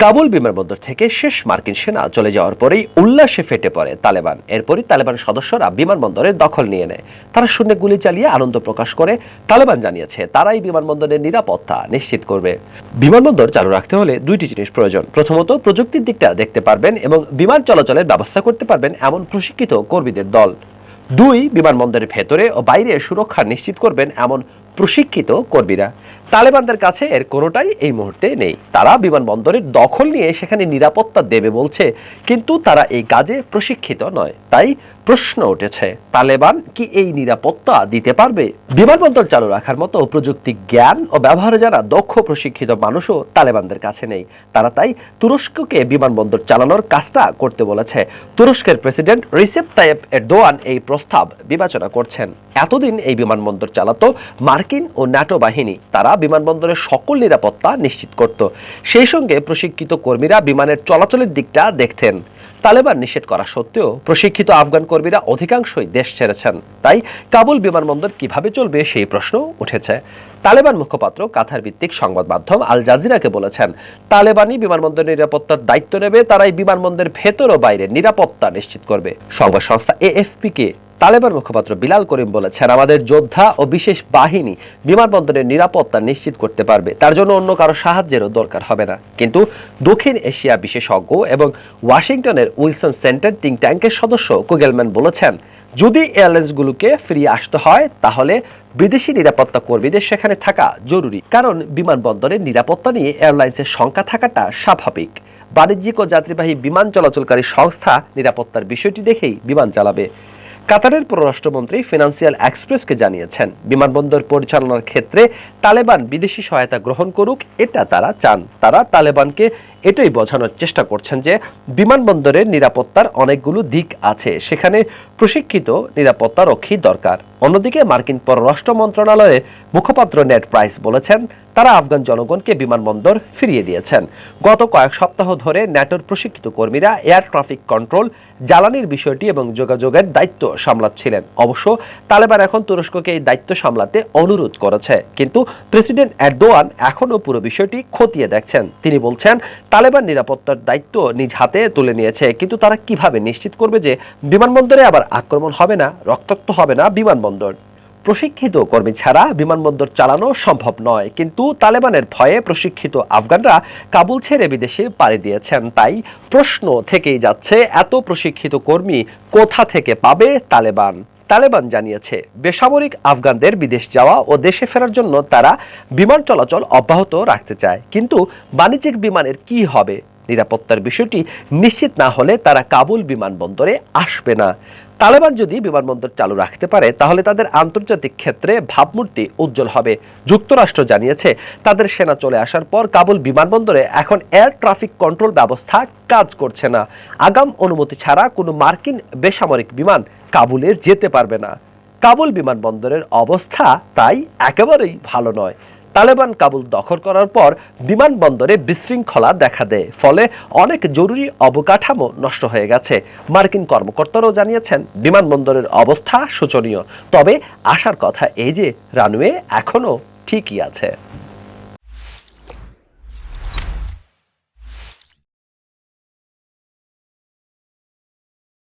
কাবুল বিমানবন্দর থেকে শেষ মার্কিন সেনা চলে যাওয়ার পরেই উল্লাসে ফেটে পড়ে তালেবান। এরপরই তালেবান সদস্যরা বিমানবন্দরের দখল নিয়ে নেয়। তারা শূন্যে গুলি চালিয়ে আনন্দ প্রকাশ করে। তালেবান জানিয়েছে তারাই বিমানবন্দরের নিরাপত্তা নিশ্চিত করবে। বিমানবন্দর চালু রাখতে হলে দুইটি জিনিস প্রয়োজন। প্রথমত, প্রযুক্তির দিকটা দেখতে পারবেন এবং বিমান চলাচলের ব্যবস্থা করতে পারবেন এমন প্রশিক্ষিত কর্মীদের দল। দুই, বিমানবন্দরের ভেতরে ও বাইরে সুরক্ষা নিশ্চিত করবেন এমন প্রশিক্ষিত কর্মীরা। তালেবানদের কাছে এর কোনোটাই এই মুহূর্তে নেই। তারা বিমানবন্দরের দখল নিয়ে সেখানে নিরাপত্তা দেবে বলছে, কিন্তু তারা এই কাজে প্রশিক্ষিত নয়। তাই প্রশ্ন উঠেছে, তালেবান কি এই নিরাপত্তা দিতে পারবে? বিমানবন্দর চালু রাখার মতো প্রযুক্তি জ্ঞান ও ব্যবহারে যারা দক্ষ প্রশিক্ষিত মানুষও তালেবানদের কাছে নেই। তারা তাই তুরস্ককে বিমানবন্দর চালানোর কাজটা করতে বলেছে। তুরস্কের প্রেসিডেন্ট রিসেপ তাইয়েপ এরদোয়ান এই প্রস্তাব বিবেচনা করছেন। এতদিন এই বিমানবন্দর চালাতো মার্কিন ও ন্যাটো বাহিনী। তারা বিমানবন্দরের সকল নিরাপত্তা নিশ্চিত করত। সেই সঙ্গে প্রশিক্ষিত কর্মীরা বিমানের চলাচলের দিকটা দেখতেন। তালেবান নিষেধ করা সত্ত্বেও প্রশিক্ষিত আফগান কর্মীরা অধিকাংশই দেশ ছেড়েছেন। তাই কাবুল বিমানবন্দর কিভাবে চলবে সেই প্রশ্ন উঠেছে। তালেবান মুখপাত্র কাতার ভিত্তিক সংবাদ মাধ্যম আল জাজিরাকে বলেছেন, তালেবানই বিমানবন্দরের নিরাপত্তার দায়িত্ব নেবে। তারাই বিমানবন্দরের ভেতর ও বাইরে নিরাপত্তা নিশ্চিত করবে। সংবাদ সংস্থা এএফপি-কে তালেবান মুখপাত্র বিলাল করিম বলেছেন, আমাদের যোদ্ধা ও বিশেষ বাহিনী বিমানবন্দরের নিরাপত্তা নিশ্চিত করতে পারবে। তার জন্য অন্য কারো সাহায্যেরও দরকার হবে না। কিন্তু দক্ষিণ এশিয়া বিশেষজ্ঞ এবং ওয়াশিংটনের উইলসন সেন্টার থিঙ্ক ট্যাঙ্কের সদস্য কুগেলম্যান বলেছেন, যদি এয়ারলাইন্সগুলোকে ফিরিয়ে আসতে হয় তাহলে বিদেশি নিরাপত্তা কর্মীদের সেখানে থাকা জরুরি। কারণ বিমানবন্দরের নিরাপত্তা নিয়ে এয়ারলাইন্সের শঙ্কা থাকাটা স্বাভাবিক। বাণিজ্যিক ও যাত্রীবাহী বিমান চলাচলকারী সংস্থা নিরাপত্তার বিষয়টি দেখেই বিমান চালাবে। কাতারের পররাষ্ট্রমন্ত্রী ফিনান্সিয়াল এক্সপ্রেসকে জানিয়েছেন, বিমানবন্দর পরিচালনার ক্ষেত্রে তালেবান বিদেশি সহায়তা গ্রহণ করুক, এটা তারা চান। তারা তালেবানকে এটাই বোঝানোর চেষ্টা করছেন যে বিমানবন্দরের নিরাপত্তার অনেকগুলো দিক আছে, সেখানে প্রশিক্ষিত নিরাপত্তা রক্ষী দরকার। অন্যদিকে মার্কিন পররাষ্ট্র মন্ত্রণালয়ের মুখপাত্র নেড প্রাইস বলেছেন, তারা আফগান জনগণকে বিমানবন্দর ফিরিয়ে দিয়েছেন। গত কয়েক সপ্তাহ ধরে ন্যাটোর প্রশিক্ষিত কর্মীরা এয়ার ট্রাফিক কন্ট্রোল, জ্বালানির বিষয়টি এবং যোগাযোগের দায়িত্ব সামলাচ্ছিলেন। অবশ্য তালেবান এখন তুরস্ককে এই দায়িত্ব সামলাতে অনুরোধ করেছে, কিন্তু প্রেসিডেন্ট এরদোয়ান এখনও পুরো বিষয়টি খতিয়ে দেখছেন। তিনি বলছেন, তালেবান নিরাপত্তার দায়িত্ব নিজ হাতে তুলে নিয়েছে, কিন্তু তারা কিভাবে নিশ্চিত করবে যে বিমানবন্দরে আবার আক্রমণ হবে না, রক্তাক্ত হবে না বিমানবন্দর? প্রশিক্ষিত কর্মী ছাড়া বিমানবন্দর চালানো সম্ভব নয়, কিন্তু তালেবানের ভয়ে প্রশিক্ষিত আফগানরা কাবুল ছেড়ে বিদেশে পাড়ি দিয়েছেন। তাই প্রশ্ন থেকেই যাচ্ছে, এত প্রশিক্ষিত কর্মী কোথা থেকে পাবে তালেবান? তালেবান জানিয়েছে, বেসামরিক আফগানদের বিদেশ যাওয়া ও দেশে ফেরার জন্য তারা বিমান চলাচল অব্যাহত রাখতে চায়। কিন্তু বাণিজ্যিক বিমানের কি হবে? নিরাপত্তার বিষয়টি নিশ্চিত না হলে তারা কাবুল বিমানবন্দরে আসবে না। তালেবান যদি বিমানবন্দর চালু রাখতে পারে তাহলে তাদের আন্তর্জাতিক ক্ষেত্রে ভাবমূর্তি উজ্জ্বল হবে। যুক্তরাষ্ট্র জানিয়েছে, তাদের সেনা চলে আসার পর কাবুল বিমানবন্দরে এখন এয়ার ট্রাফিক কন্ট্রোল ব্যবস্থা কাজ করছে না। আগাম অনুমতি ছাড়া কোনো মার্কিন বেসামরিক বিমান কাবুলে যেতে পারবে না। কাবুল বিমানবন্দরের অবস্থা তাই একেবারেই ভালো নয়। তালেবান কাবুল দখল করার পর বিমানবন্দরে বিশৃঙ্খলা দেখা দেয়, ফলে অনেক জরুরি অবকাঠামো নষ্ট হয়ে গেছে। মার্কিন কর্মকর্তারাও জানিয়েছেন, বিমানবন্দরের অবস্থা শোচনীয়। তবে আশার কথা এই যে রানওয়ে এখনো ঠিকই আছে।